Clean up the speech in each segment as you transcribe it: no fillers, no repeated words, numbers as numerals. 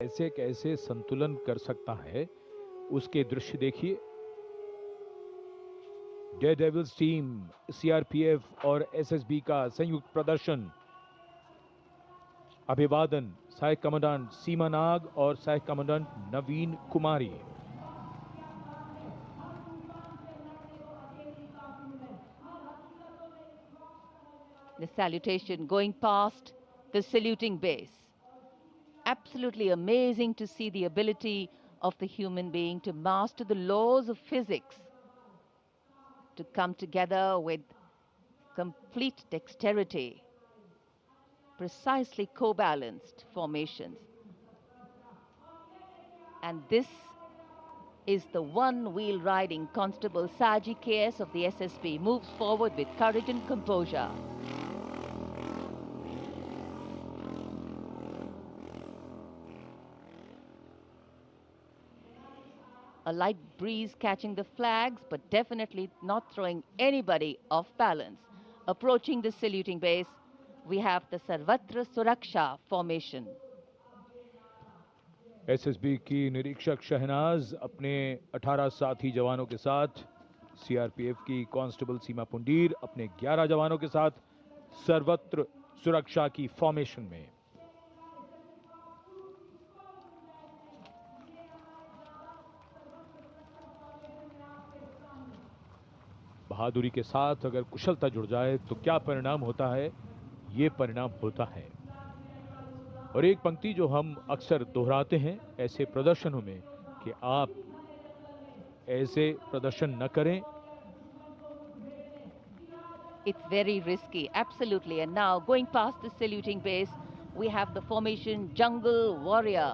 कैसे कैसे संतुलन कर सकता है, उसके दृश्य देखिए। डेयरडेविल्स टीम, सीआरपीएफ और एसएसबी का संयुक्त प्रदर्शन। अभिवादन सहायक कमांडेंट सीमा नाग और सहायक commandant Naveen Kumari. The salutation going past the saluting base. Absolutely amazing to see the ability of the human being to master the laws of physics, to come together with complete dexterity, precisely co-balanced formations. And this is the one-wheel riding Constable Saji KS of the SSB, moves forward with courage and composure. A light breeze catching the flags, but definitely not throwing anybody off balance. Approaching the saluting base, we have the Sarvatra Suraksha formation. SSB की निरीक्षक शहनाज अपने 18 साथी जवानों के साथ, CRPF की constable सीमा पुंडीर अपने 11 जवानों के साथ सर्वत्र सुरक्षा की फॉर्मेशन में। बहादुरी के साथ अगर कुशलता जुड़ जाए तो क्या परिणाम होता है, ये परिणाम होता है। और एक पंक्ति जो हम अक्सर दोहराते हैं ऐसे प्रदर्शनों में कि आप ऐसे प्रदर्शन न करें। It's very risky, absolutely. And now going past the saluting base, we have the formation Jungle Warrior.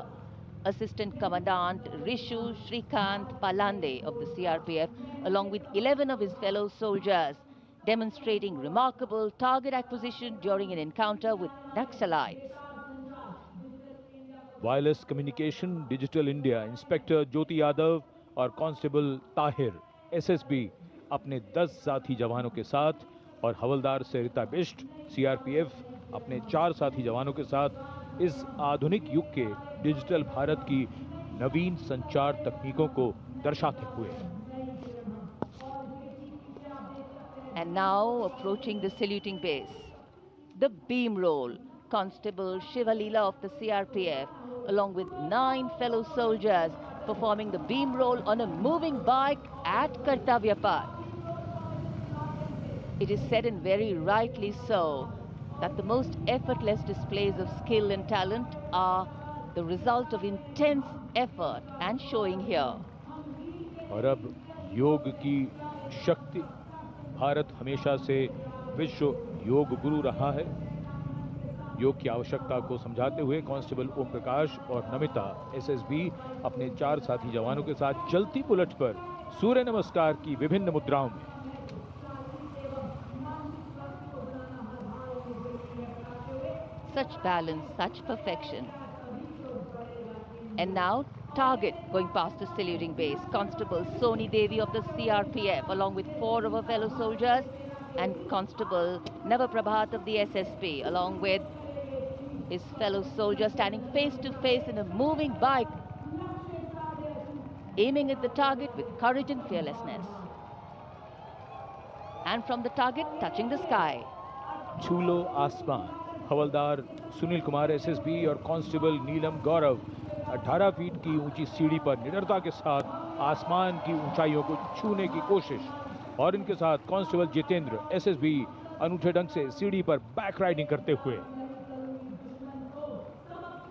Assistant Commandant Rishu Shrikant Palande of the CRPF, along with 11 of his fellow soldiers, demonstrating remarkable target acquisition during an encounter with Naxalites. Wireless communication digital India inspector Jyoti Yadav और constable Tahir SSB अपने 10 साथी जवानों के साथ और हवलदार सरिता Bisht CRPF अपने 4 साथी जवानों के साथ इस आधुनिक युग के डिजिटल भारत की नवीन संचार तकनीकों को दर्शाते हुए। And now approaching the saluting base, the beam roll. Constable Shivalila of the CRPF, along with 9 fellow soldiers, performing the beam roll on a moving bike at Kartavya Path. It is said, and very rightly so, that the most effortless displays of skill and talent are the result of intense effort and showing here. और अब योग की शक्ति, भारत हमेशा से विश्व योग गुरु रहा है। योग की आवश्यकता को समझाते हुए कांस्टेबल ओम प्रकाश और नमिता एसएसबी अपने 4 साथी जवानों के साथ चलती बुलेट पर सूर्य नमस्कार की विभिन्न मुद्राओं में। Such balance, such perfection. And now target going past the saluting base. Constable Soni Devi of the CRPF, along with 4 of her fellow soldiers, and Constable Navaprabhat of the SSB, along with his fellow soldier, standing face to face in a moving bike, aiming at the target with courage and fearlessness. And from the target, touching the sky. छूलो आसमान, हवलदार Sunil Kumar SSB और constable नीलम गौरव 18 feet की ऊंची सीढ़ी पर निडरता के साथ आसमान की ऊंचाइयों को छूने की कोशिश, और इनके साथ कांस्टेबल जितेंद्र एसएसबी अनूठे ढंग से सीढ़ी पर बैक राइडिंग करते हुए।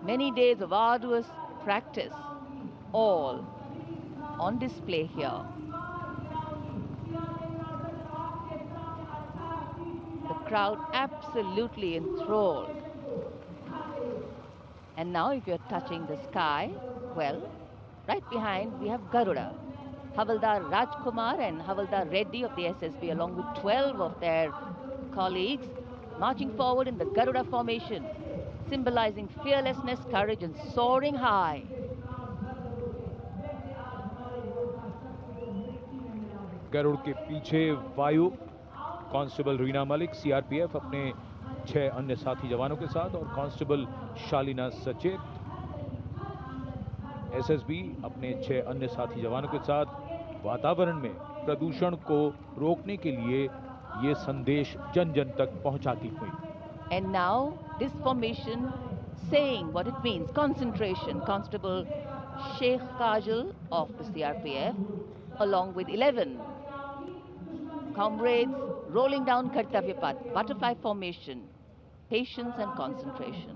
Many days of arduous practice, all on display here. The crowd absolutely enthralled. And now if you're touching the sky, well, right behind we have Garuda. Havaldar Rajkumar and Havaldar Reddy of the SSB, along with 12 of their colleagues, marching forward in the Garuda formation, symbolizing fearlessness, courage, and soaring high. Garuda के पीछे वायु, constable Reena Malik CRPF अपने 6 अन्य साथी जवानों के साथ और कांस्टेबल शालीना सचेत एसएसबी अपने 6 अन्य साथी जवानों के साथ वातावरण में प्रदूषण को रोकने के लिए ये संदेश जन जन तक पहुंचाती हुई। And now this formation saying what it means, concentration. Constable Sheikh Kajal of the CRPF along with 11 comrades rolling down Kartavya Path, butterfly formation, patience and concentration.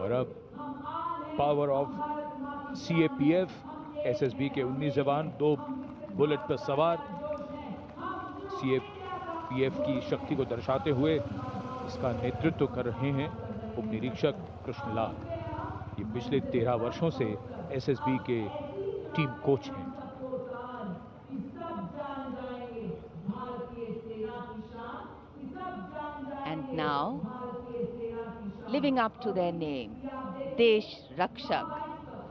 और अब पावर ऑफ सीएपीएफ, एसएसबी के 19 जवान 2 bullet पर सवार CAPF की शक्ति को दर्शाते हुए इसका नेतृत्व कर रहे हैं उप निरीक्षक कृष्णलाल। ये पिछले 13 वर्षों से एसएसबी के टीम कोच हैं। And now, living up to their name, Desh Rakshak,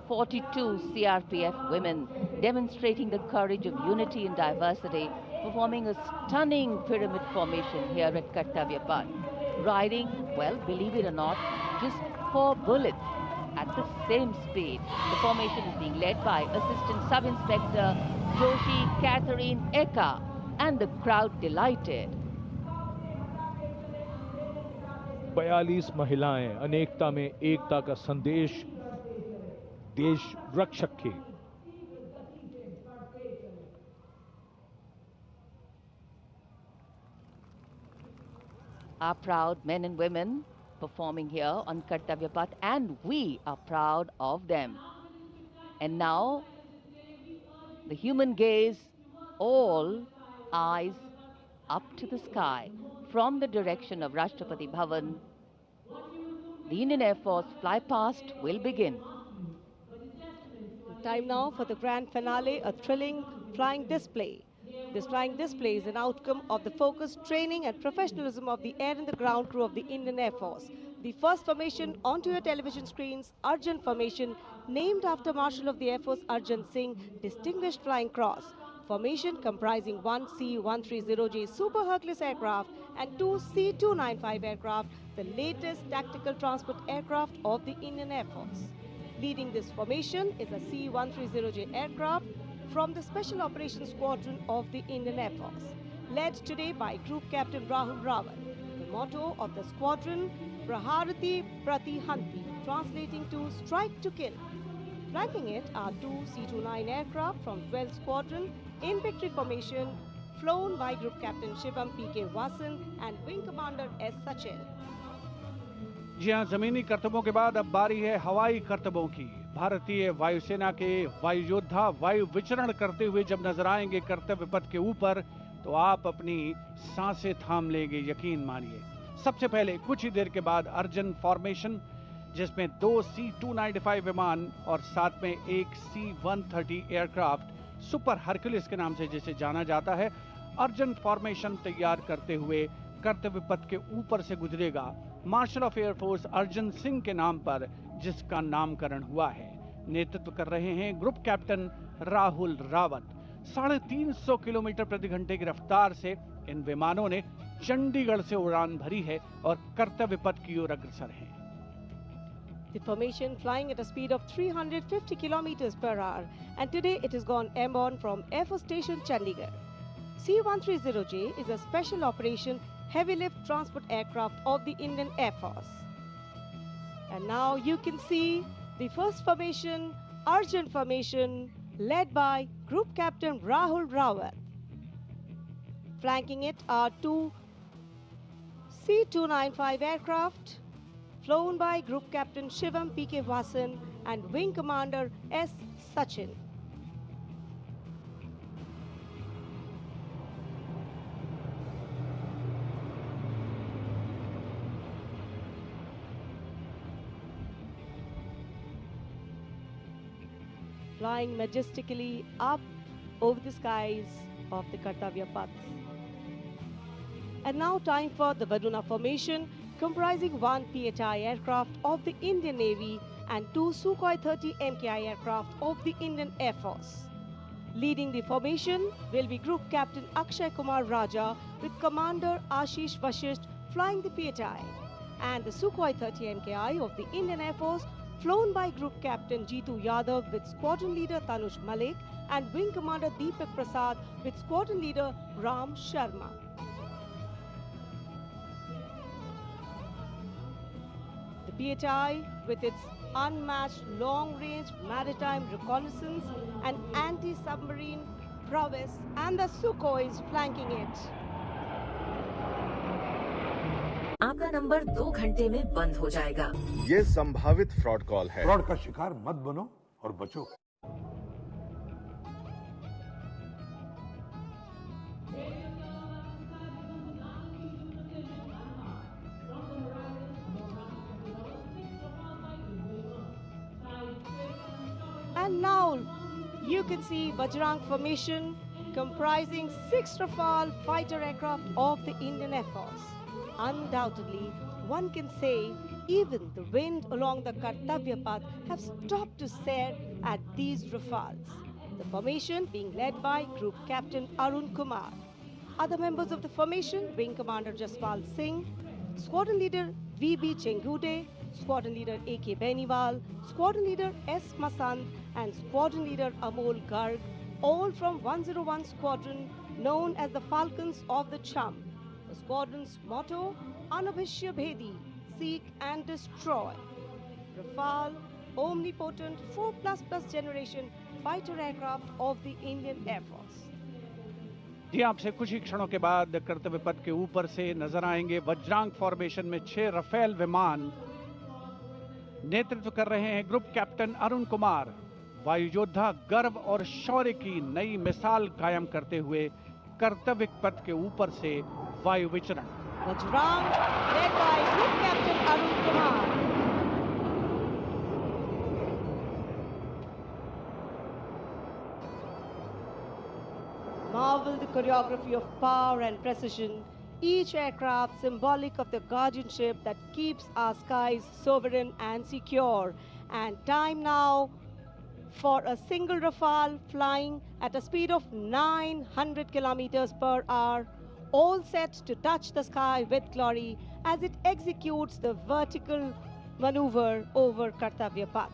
42 CRPF women demonstrating the courage of unity and diversity, performing a stunning pyramid formation here at Kartavya Path. Riding, well, believe it or not, just 4 bullets at the same speed. The formation is being led by Assistant Sub-Inspector Joshi Catherine Eka, and the crowd delighted. 42 महिलाएं, अनेकता में एकता का संदेश, देश रक्षक के। Our proud men and women performing here on Kartavya Path, and we are proud of them. And now, the human gaze, all eyes up to the sky from the direction of Rashtrapati Bhavan. The Indian Air Force fly past will begin. Time now for the grand finale, a thrilling flying display. This flying display is an outcome of the focused training and professionalism of the air and the ground crew of the Indian Air Force. The first formation onto your television screens, Arjun Formation, named after Marshal of the Air Force Arjun Singh, Distinguished Flying Cross. Formation comprising 1 C-130J Super Hercules aircraft and 2 C-295 aircraft, the latest tactical transport aircraft of the Indian Air Force. Leading this formation is a C-130J aircraft from the Special Operations Squadron of the Indian Air Force, led today by Group Captain Rahul Rawat. The motto of the squadron, Praharati Pratihanti, translating to strike to kill. Flanking it are 2 C-29 aircraft from 12th Squadron in victory formation, flown by Group Captain Shivam P.K. Vasan and Wing Commander S. Sachin. जी हाँ, जमीनी करतबों के बाद अब बारी है हवाई करतबों की। भारतीय वायुसेना के वायु योद्धा वायु विचरण करते हुए जब नजर आएंगे कर्तव्य पथ के ऊपर, तो आप अपनी सांसें थाम लेंगे, यकीन मानिए। सबसे पहले कुछ ही देर के बाद अर्जन फॉर्मेशन, जिसमें 2 C-295 विमान और साथ में एक C-130 एयरक्राफ्ट सुपर हरक्यूलिस के नाम से जिसे जाना जाता है, अर्जन फॉर्मेशन तैयार करते हुए कर्तव्य पथ के ऊपर से गुजरेगा। Marshal of air force Arjan Singh के नाम पर जिसका नामकरण हुआ है। नेतृत्व कर रहे हैं group captain Rahul Rawat. 350 kilometre प्रति घंटे की रफ्तार से इन विमानों ने चंडीगढ़ से उड़ान भरी है और कर्तव्य पथ की ओर अग्रसर हैं। The formation flying at a speed of 350 kilometers per hour, and today it has gone airborne from Air Force Station Chandigarh. C-130J is a special operation heavy lift transport aircraft of the Indian Air Force. And now you can see the first formation, Arjun Formation, led by Group Captain Rahul Rawat. Flanking it are 2 C-295 aircraft, flown by Group Captain Shivam P.K. Vasan and Wing Commander S. Sachin. Flying majestically up over the skies of the Kartavya Path. And now time for the Varuna Formation, comprising 1 PHI aircraft of the Indian Navy and 2 Sukhoi 30 MKI aircraft of the Indian Air Force. Leading the formation will be Group Captain Akshay Kumar Raja with Commander Ashish Vashisht flying the PHI, and the Sukhoi 30 MKI of the Indian Air Force flown by Group Captain Jeetu Yadav with Squadron Leader Tanush Malik and Wing Commander Deepak Prasad with Squadron Leader Ram Sharma. The PHI, with its unmatched long-range maritime reconnaissance and anti-submarine prowess, and the Sukhois flanking it. आपका number 2 घंटे में बंद हो जाएगा। ये संभावित fraud call है। Fraud का शिकार मत बनो और बचो। And now you can see Bajrang formation comprising 6 Rafale fighter aircraft of the Indian Air Force. Undoubtedly, one can say even the wind along the Kartavya path have stopped to stare at these Rafales. The formation being led by Group Captain Arun Kumar. Other members of the formation, Wing Commander Jaspal Singh, Squadron Leader V.B. Chengude, Squadron Leader A.K. Beniwal, Squadron Leader S. Masand, and Squadron Leader Amol Garg, all from 101 Squadron known as the Falcons of the Cham. The squadron's motto, Anabhishya Bhedi, seek and destroy. Rafale, omnipotent 4++ generation fighter aircraft of the Indian Air Force. जी आपसे कुछ ही क्षणों के बाद कर्तव्य पथ के ऊपर से नजर आएंगे वज्रांग फॉर्मेशन में 6 रफेल विमान। नेतृत्व कर रहे हैं ग्रुप कैप्टन अरुण कुमार। वायु योद्धा गर्व और शौर्य की नई मिसाल कायम करते हुए कर्तव्य पथ के ऊपर से वायु विचरण। Vajrang, led by Group Captain Arun Kumar. Marvel the choreography of power and precision, each aircraft symbolic of the guardianship that keeps our skies sovereign and secure. And time now for a single Rafale flying at a speed of 900 kilometers per hour, all set to touch the sky with glory as it executes the vertical maneuver over Kartavya Paths.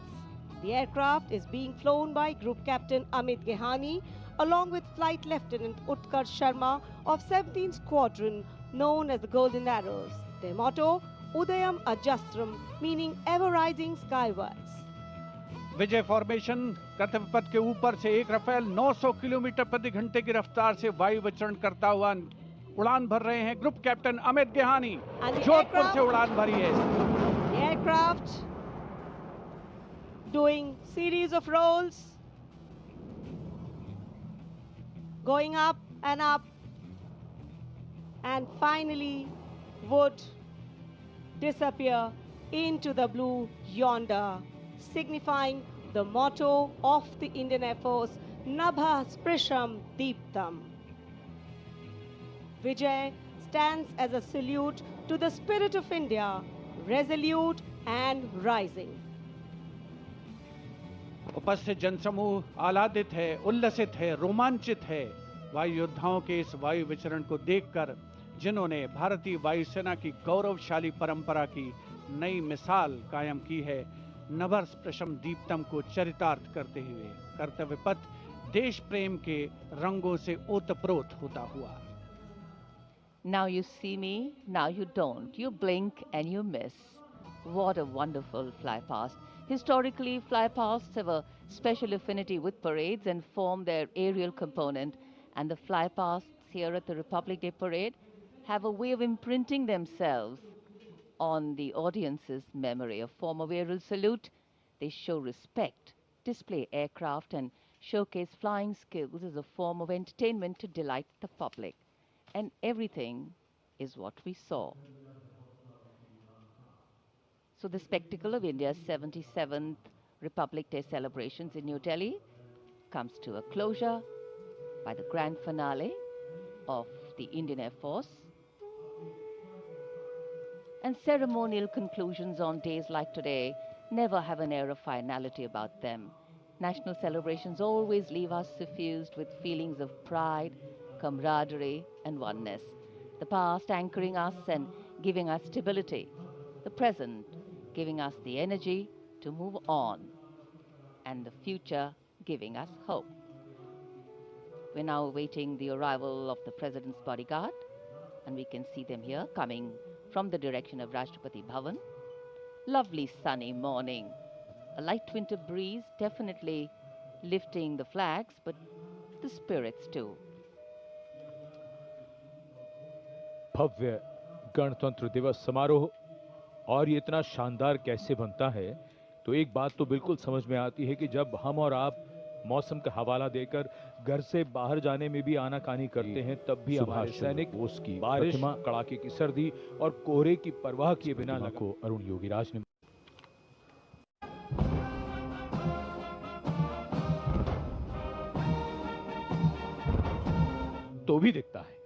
The aircraft is being flown by Group Captain Amit Gehani along with Flight Lieutenant Utkarsh Sharma of 17th Squadron known as the Golden Arrows. Their motto, Udayam Ajastram, meaning ever rising skywards. Vijay formation कर्तव्य पथ के ऊपर से एक Rafale 900 kilometre प्रति घंटे की रफ्तार से वायु विचरण करता हुआ उड़ान भर रहे हैं ग्रुप कैप्टन अमित गेहानी। जोधपुर से उड़ान भरी है। The aircraft doing series of rolls, going up, and finally would disappear into the blue yonder, signifying the motto of the Indian Air Force, Nabha Sprisham Deeptam. Vijay stands as a salute to the spirit of India, resolute and rising. उपस्थित जनसमूह आह्लादित है, उल्लसित है, रोमांचित है वायु योद्धाओं के इस वायु विचरण को देखकर, जिन्होंने भारतीय वायुसेना की गौरवशाली परंपरा की नई मिसाल कायम की है। नभर स्पृशम दीप्तम को चरितार्थ करते हुए कर्तव्य पथ देश प्रेम के रंगों से ओतप्रोत होता हुआ। Now you see me, now you don't. You blink and you miss. What a wonderful flypast. Historically, flypasts have a special affinity with parades and form their aerial component. And the flypasts here at the Republic Day Parade have a way of imprinting themselves on the audience's memory. A form of aerial salute, they show respect, display aircraft, and showcase flying skills as a form of entertainment to delight the public. And everything is what we saw. So the spectacle of India's 77th Republic Day celebrations in New Delhi comes to a closure by the grand finale of the Indian Air Force. And ceremonial conclusions on days like today never have an air of finality about them. National celebrations always leave us suffused with feelings of pride, camaraderie, and oneness. The past anchoring us and giving us stability. The present giving us the energy to move on and the future giving us hope. We're now awaiting the arrival of the President's bodyguard, and we can see them here coming from the direction of Rashtrapati Bhavan. Lovely sunny morning. A light winter breeze definitely lifting the flags, but the spirits too. भव्य गणतंत्र दिवस समारोह, और ये इतना शानदार कैसे बनता है, तो एक बात तो बिल्कुल समझ में आती है कि जब हम और आप मौसम का हवाला देकर घर से बाहर जाने में भी आनाकानी करते हैं, तब भी हमारे सैनिक की बारिश, कड़ाके की सर्दी और कोहरे की परवाह किए बिना को अरुण योगीराज ने तो भी दिखता है।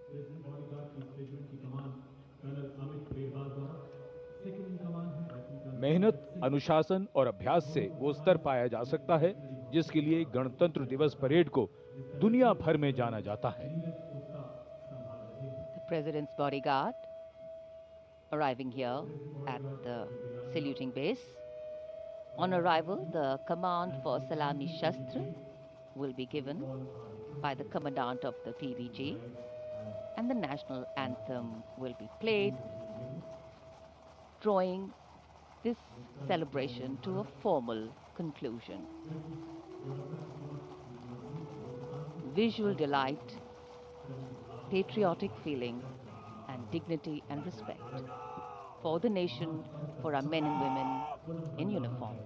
मेहनत, अनुशासन और अभ्यास से वो स्तर पाया जा सकता है जिसके लिए गणतंत्र दिवस परेड को दुनिया भर में जाना जाता है। The President's bodyguard arriving here at the saluting base. On arrival, the command for Salami Shastra will be given by the commandant of the PVG, and the national anthem will be played, drawing this celebration to a formal conclusion. Visual delight, patriotic feeling, and dignity and respect for the nation, for our men and women in uniform.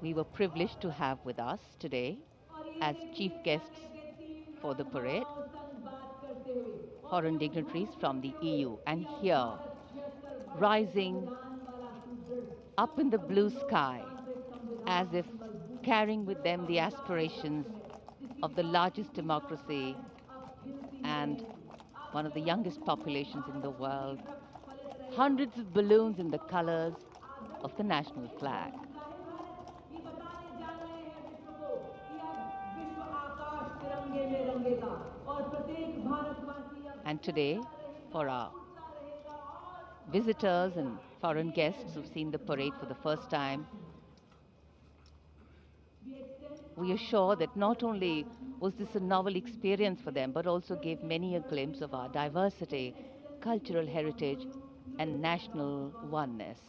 We were privileged to have with us today as chief guests for the parade foreign dignitaries from the EU, and here, rising up in the blue sky as if carrying with them the aspirations of the largest democracy and one of the youngest populations in the world, hundreds of balloons in the colors of the national flag. And today, for our visitors and foreign guests who've seen the parade for the first time, we are sure that not only was this a novel experience for them, but also gave many a glimpse of our diversity, cultural heritage, and national oneness.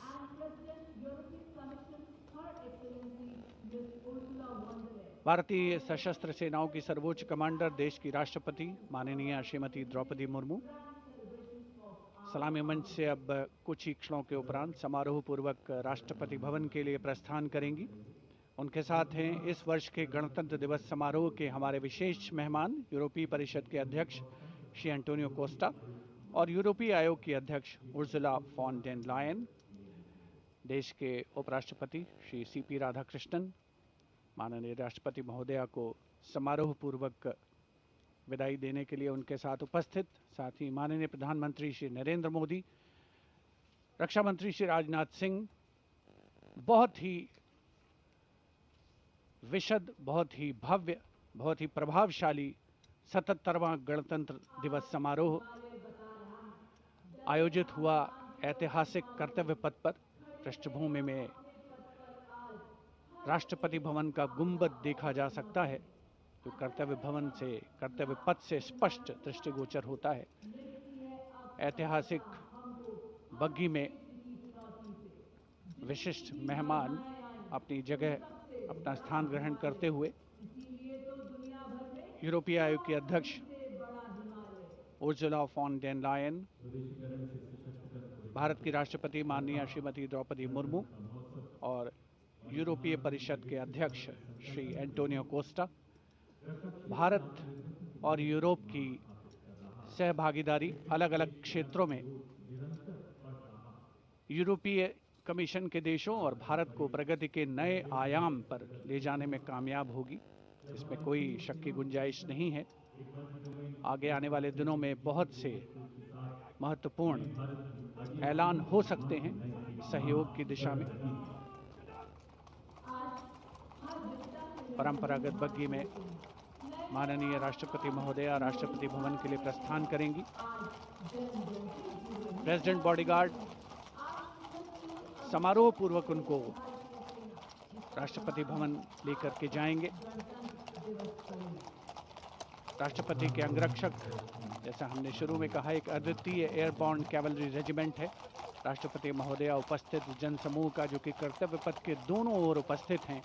भारतीय सशस्त्र सेनाओं की सर्वोच्च commander, देश की राष्ट्रपति माननीय श्रीमती द्रौपदी मुर्मू सलामी मंच से अब कुछ ही क्षणों के उपरांत समारोह पूर्वक राष्ट्रपति भवन के लिए प्रस्थान करेंगी। उनके साथ हैं इस वर्ष के गणतंत्र दिवस समारोह के हमारे विशेष मेहमान, यूरोपीय परिषद के अध्यक्ष श्री एंटोनियो कोस्टा और यूरोपीय आयोग की अध्यक्ष उर्सुला फॉन डेर लायन, देश के उपराष्ट्रपति श्री सीपी राधाकृष्णन। माननीय राष्ट्रपति महोदया को समारोह पूर्वक विदाई देने के लिए उनके साथ उपस्थित, साथ ही माननीय प्रधानमंत्री श्री नरेंद्र मोदी, रक्षा मंत्री श्री राजनाथ सिंह, बहुत ही विशद, बहुत ही भव्य, बहुत ही प्रभावशाली 77वां गणतंत्र दिवस समारोह आयोजित हुआ ऐतिहासिक कर्तव्य पथ पर। पृष्ठभूमि में राष्ट्रपति भवन का गुंबद देखा जा सकता है, जो कर्तव्य पथ से स्पष्ट दृष्टिगोचर होता है। ऐतिहासिक बग्गी में विशिष्ट मेहमान अपनी जगह अपना स्थान ग्रहण करते हुए यूरोपीय आयोग की अध्यक्ष उर्जुला फॉन डेर लायन, भारत की राष्ट्रपति माननीय श्रीमती द्रौपदी मुर्मू और यूरोपीय परिषद के अध्यक्ष श्री एंटोनियो कोस्टा, भारत और यूरोप की सहभागीदारी अलग अलग क्षेत्रों में यूरोपीय कमीशन के देशों और भारत को प्रगति के नए आयाम पर ले जाने में कामयाब होगी, इसमें कोई शक की गुंजाइश नहीं है। आगे आने वाले दिनों में बहुत से महत्वपूर्ण ऐलान हो सकते हैं सहयोग की दिशा में। परंपरागत बग्गी में माननीय राष्ट्रपति महोदया राष्ट्रपति भवन के लिए प्रस्थान करेंगी। प्रेसिडेंट बॉडीगार्ड समारोह पूर्वक उनको राष्ट्रपति भवन लेकर के जाएंगे। राष्ट्रपति के अंगरक्षक, जैसा हमने शुरू में कहा, एक अद्वितीय एयरबॉर्न कैवलरी रेजिमेंट है। राष्ट्रपति महोदया उपस्थित जनसमूह का, जो कि कर्तव्य पथ के दोनों ओर उपस्थित हैं,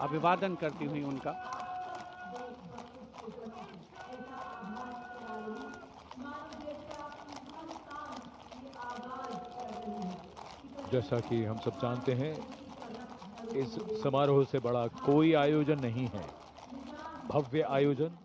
अभिवादन करती हुई उनका जैसा कि हम सब जानते हैं, इस समारोह से बड़ा कोई आयोजन नहीं है। भव्य आयोजन,